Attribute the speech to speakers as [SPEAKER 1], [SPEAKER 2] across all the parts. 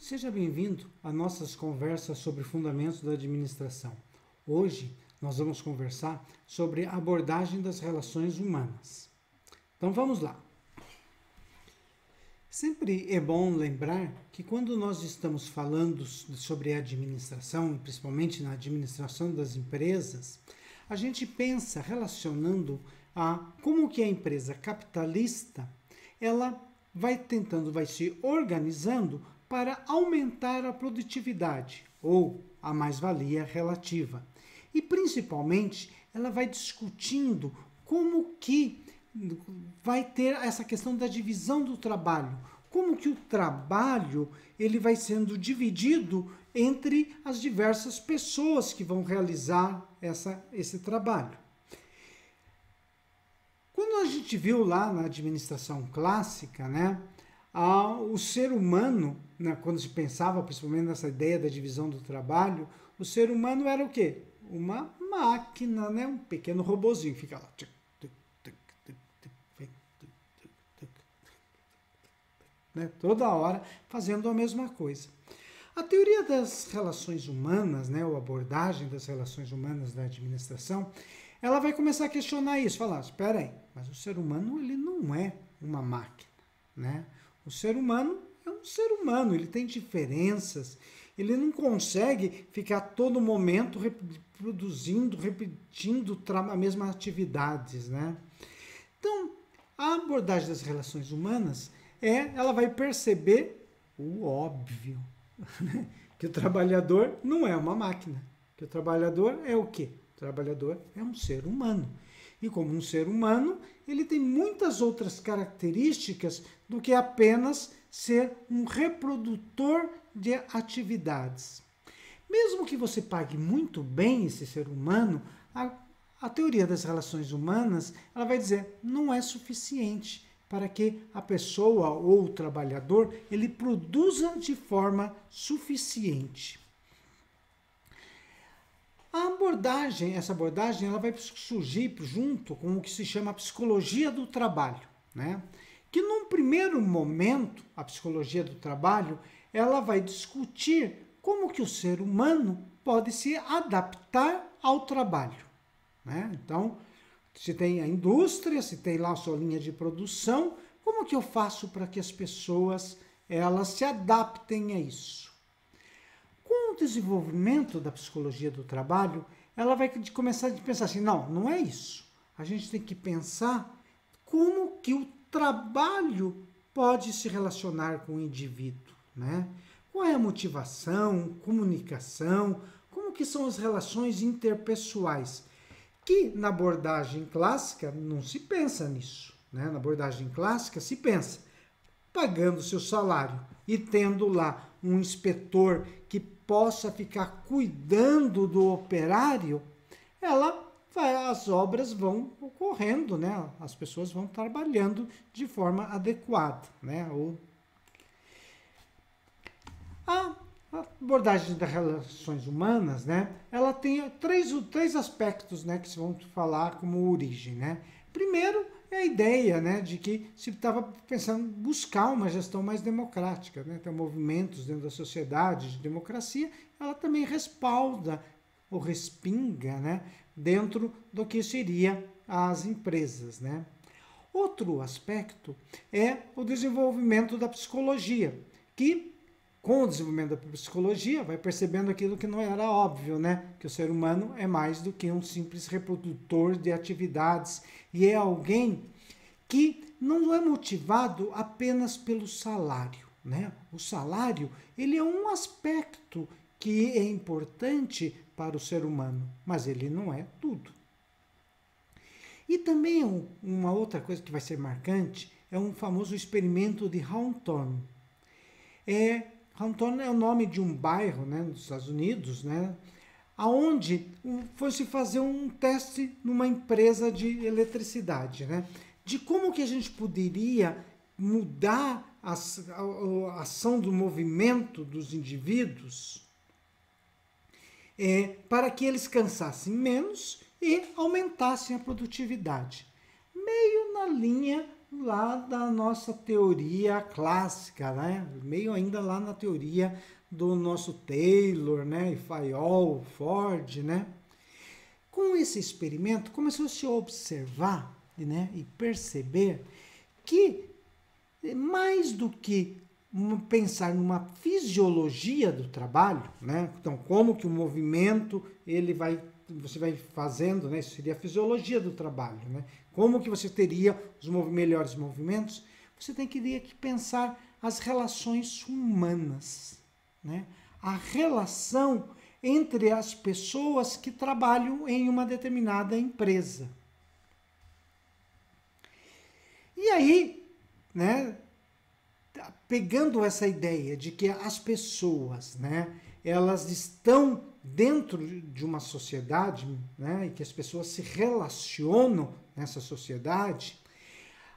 [SPEAKER 1] Seja bem-vindo a nossas conversas sobre fundamentos da administração. Hoje nós vamos conversar sobre a abordagem das relações humanas. Então vamos lá. Sempre é bom lembrar que quando nós estamos falando sobre administração, principalmente na administração das empresas, a gente pensa relacionando a como que a empresa capitalista ela vai se organizando para aumentar a produtividade ou a mais-valia relativa. E principalmente ela vai discutindo como que vai ter essa questão da divisão do trabalho, como que o trabalho ele vai sendo dividido entre as diversas pessoas que vão realizar esse trabalho. Quando a gente viu lá na administração clássica, o ser humano, quando se pensava principalmente nessa ideia da divisão do trabalho, o ser humano era o quê? Uma máquina, um pequeno robozinho, fica lá. Toda hora fazendo a mesma coisa. A teoria das relações humanas, ou a abordagem das relações humanas da administração, ela vai começar a questionar isso, falar, espera aí, mas o ser humano ele não é uma máquina, O ser humano é um ser humano, ele tem diferenças, ele não consegue ficar a todo momento repetindo as mesmas atividades, Então, a abordagem das relações humanas ela vai perceber o óbvio, que o trabalhador não é uma máquina, que o trabalhador é o quê? O trabalhador é um ser humano. E como um ser humano, ele tem muitas outras características do que apenas ser um reprodutor de atividades. Mesmo que você pague muito bem esse ser humano, a teoria das relações humanas ela vai dizer não é suficiente para que a pessoa ou o trabalhador ele produza de forma suficiente. Essa abordagem ela vai surgir junto com o que se chama a psicologia do trabalho, Que num primeiro momento, a psicologia do trabalho, ela vai discutir como que o ser humano pode se adaptar ao trabalho, Então, se tem a indústria, se tem lá a sua linha de produção, como que eu faço para que as pessoas elas se adaptem a isso? Com o desenvolvimento da psicologia do trabalho, ela vai começar a pensar assim, não é isso. A gente tem que pensar como que o trabalho pode se relacionar com o indivíduo, Qual é a motivação, comunicação, como que são as relações interpessoais? Que na abordagem clássica não se pensa nisso, Na abordagem clássica se pensa pagando seu salário e tendo lá um inspetor que possa ficar cuidando do operário, as obras vão ocorrendo, As pessoas vão trabalhando de forma adequada, A abordagem das relações humanas, ela tem três aspectos, que se vão falar como origem, Primeiro é a ideia, de que se estava pensando em buscar uma gestão mais democrática, Tem movimentos dentro da sociedade de democracia, ela também respalda ou respinga, dentro do que seria as empresas, Outro aspecto é o desenvolvimento da psicologia, que com o desenvolvimento da psicologia, vai percebendo aquilo que não era óbvio, Que o ser humano é mais do que um simples reprodutor de atividades e é alguém que não é motivado apenas pelo salário, O salário, ele é um aspecto que é importante para o ser humano, mas ele não é tudo. E também uma outra coisa que vai ser marcante é um famoso experimento de Hawthorne. Hawthorne é o nome de um bairro, nos Estados Unidos, aonde foi-se fazer um teste numa empresa de eletricidade, de como que a gente poderia mudar a ação do movimento dos indivíduos para que eles cansassem menos e aumentassem a produtividade. Meio na linha lá da nossa teoria clássica, né? Meio ainda lá na teoria do nosso Taylor, né? E Fayol, Ford, né? Com esse experimento, começou-se a observar, né? E perceber que mais do que pensar numa fisiologia do trabalho, né? Então, como que o movimento você vai fazendo, né? Isso seria a fisiologia do trabalho, né? Como que você teria os melhores movimentos? Você teria que pensar as relações humanas, né? A relação entre as pessoas que trabalham em uma determinada empresa. E aí, né? Pegando essa ideia de que as pessoas, né, elas estão dentro de uma sociedade, né, e que as pessoas se relacionam nessa sociedade,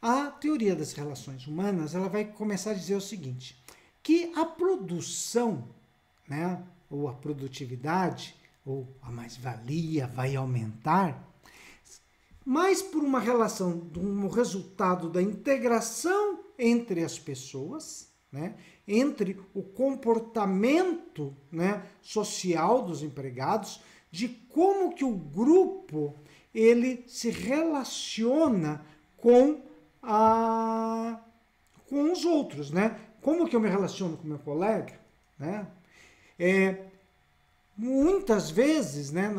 [SPEAKER 1] a teoria das relações humanas, ela vai começar a dizer o seguinte, que a produção, né, ou a produtividade, ou a mais-valia vai aumentar, mais por uma relação, de um resultado da integração entre as pessoas, né, entre o comportamento, né, social dos empregados, de como que o grupo ele se relaciona com os outros, né? Como que eu me relaciono com o meu colega, né? Muitas vezes, né,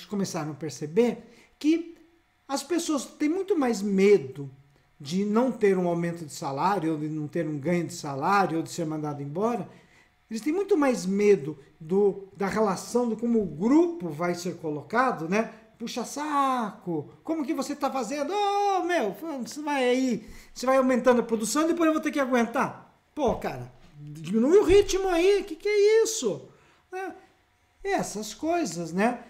[SPEAKER 1] começaram a perceber que as pessoas têm muito mais medo de não ter um aumento de salário, ou de não ter um ganho de salário, ou de ser mandado embora. Eles têm muito mais medo da relação, de como o grupo vai ser colocado, né? Puxa saco, como que você está fazendo? Oh, meu, você vai aumentando a produção e depois eu vou ter que aguentar. Pô, cara, diminui o ritmo aí, que é isso? Essas coisas, né?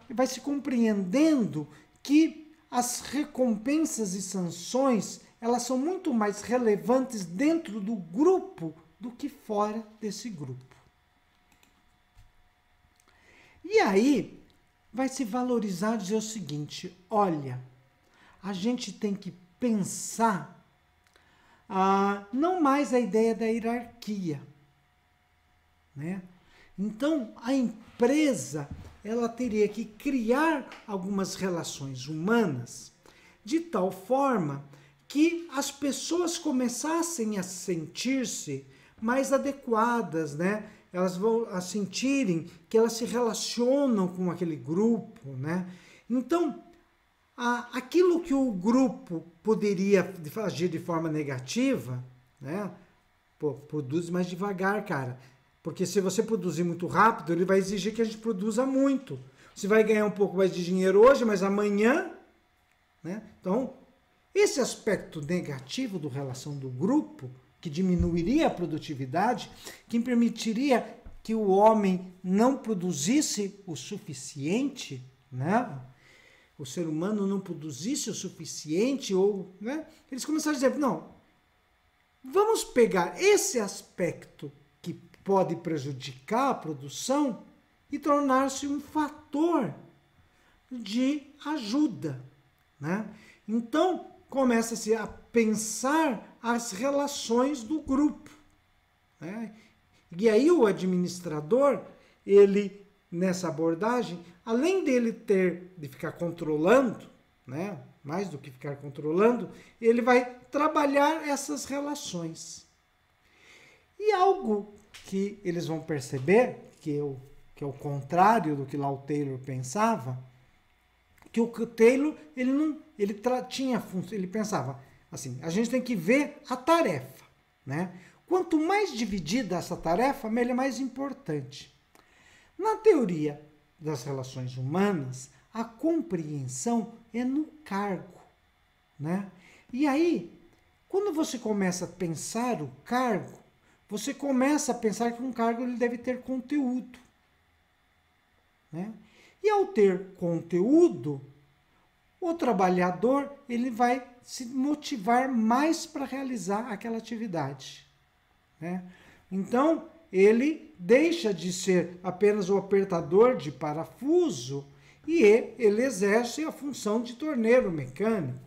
[SPEAKER 1] Vai se compreendendo que as recompensas e sanções, elas são muito mais relevantes dentro do grupo do que fora desse grupo. E aí, vai se valorizar dizer o seguinte, olha, a gente tem que pensar não mais a ideia da hierarquia, né? Então, a empresa ela teria que criar algumas relações humanas de tal forma que as pessoas começassem a sentir-se mais adequadas, né? Elas vão a sentirem que elas se relacionam com aquele grupo, né? Então, aquilo que o grupo poderia agir de forma negativa, né? Pô, produz mais devagar, cara. Porque se você produzir muito rápido, ele vai exigir que a gente produza muito. Você vai ganhar um pouco mais de dinheiro hoje, mas amanhã, né? Então, esse aspecto negativo da relação do grupo, que diminuiria a produtividade, que permitiria que o homem não produzisse o suficiente, né? O ser humano não produzisse o suficiente, ou, né? Eles começaram a dizer, não, vamos pegar esse aspecto que pode prejudicar a produção e tornar-se um fator de ajuda, né? Então, começa-se a pensar as relações do grupo, né? E aí o administrador, ele, nessa abordagem, além dele de ficar controlando, né? Mais do que ficar controlando, ele vai trabalhar essas relações. E algo que eles vão perceber, que é o contrário do que lá o Taylor pensava, que o Taylor, ele pensava assim, a gente tem que ver a tarefa, né? Quanto mais dividida essa tarefa, melhor, mais importante. Na teoria das relações humanas, a compreensão é no cargo, né? E aí, quando você começa a pensar o cargo, você começa a pensar que um cargo ele deve ter conteúdo, né? E ao ter conteúdo, o trabalhador ele vai se motivar mais para realizar aquela atividade, né? Então, ele deixa de ser apenas o apertador de parafuso e ele exerce a função de torneiro mecânico,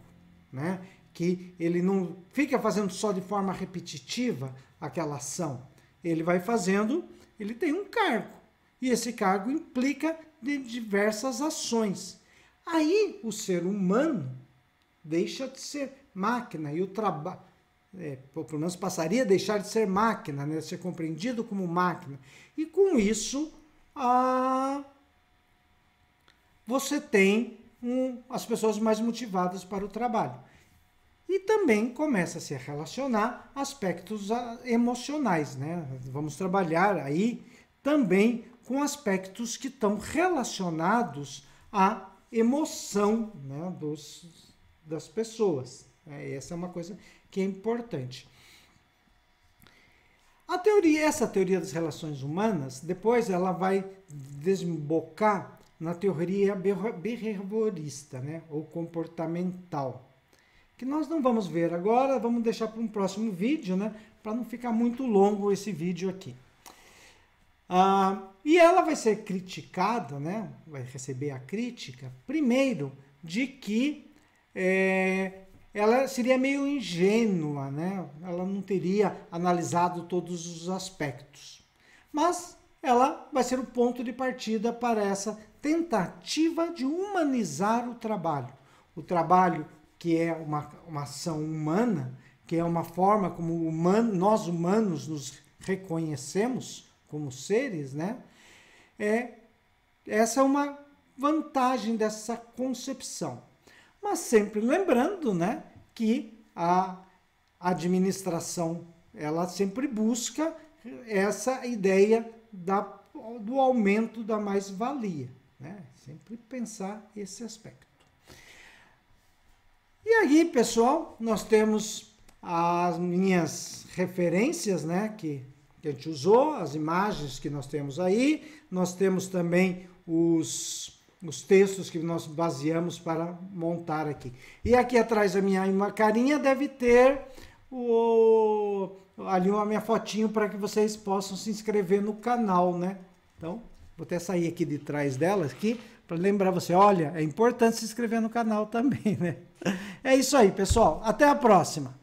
[SPEAKER 1] né? que ele não fica fazendo só de forma repetitiva aquela ação. Ele vai fazendo, ele tem um cargo. E esse cargo implica de diversas ações. Aí o ser humano deixa de ser máquina e o trabalho, pelo menos passaria a deixar de ser máquina, né? Ser compreendido como máquina. E com isso, você tem as pessoas mais motivadas para o trabalho. E também começa a se relacionar aspectos emocionais, né? Vamos trabalhar aí também com aspectos que estão relacionados à emoção, né, das pessoas. Essa é uma coisa que é importante. Essa teoria das relações humanas, depois ela vai desembocar na teoria behaviorista, né, ou comportamental, que nós não vamos ver agora, vamos deixar para um próximo vídeo, né, para não ficar muito longo esse vídeo aqui. E ela vai ser criticada, né, vai receber a crítica, primeiro, de que ela seria meio ingênua, né? Ela não teria analisado todos os aspectos. Mas ela vai ser o ponto de partida para essa tentativa de humanizar o trabalho. O trabalho, que é uma ação humana, que é uma forma como nós humanos nos reconhecemos como seres, né? Essa é uma vantagem dessa concepção. Mas sempre lembrando, né, que a administração ela sempre busca essa ideia do aumento da mais-valia, né? Sempre pensar esse aspecto. E aí, pessoal, nós temos as minhas referências, né, que a gente usou, as imagens que nós temos aí, nós temos também os textos que nós baseamos para montar aqui. E aqui atrás da minha carinha deve ter ali a minha fotinho para que vocês possam se inscrever no canal, né? Então, vou até sair aqui de trás dela aqui para lembrar você, olha, é importante se inscrever no canal também, né? É isso aí, pessoal. Até a próxima!